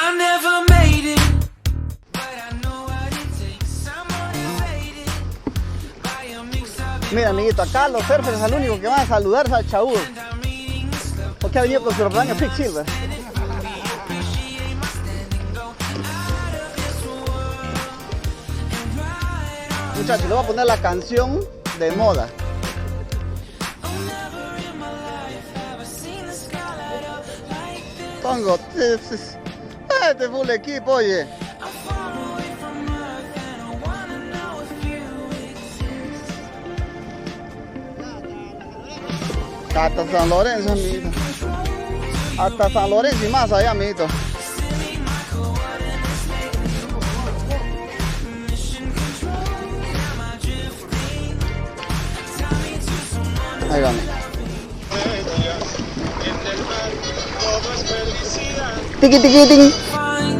I never made it, but I know what it takes. I'm motivated by a mix of Mira, amiguito, acá los surfers al único que van a saludar es al Chaúd, I'm reading the stuff. porque ha venido con su rebaño Quicksilver. Appreciate my standing, go out of this world and ride on. Muchachos, le voy a poner la canción de moda. Oh, never in my life have I seen the sky light up like this. Pongo, este full equipo, oye. I'm far away from Earth and I wanna know if you exist. Hasta San Lorenzo, amiguito. Hasta San Lorenzo y más allá, amiguito. Silly my coordinates make me mission control. Am I drifting? Tell me to someone Ahí vamos. Tiki tiki ting. find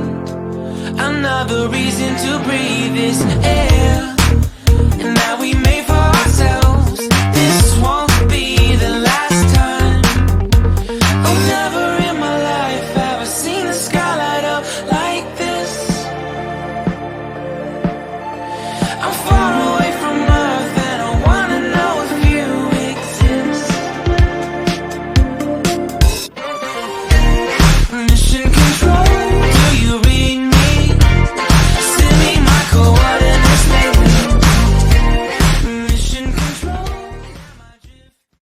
another reason to breathe this air, and that we made for ourselves. This won't be the last time. Oh, never in my life have I seen the sky light up like this. I'm far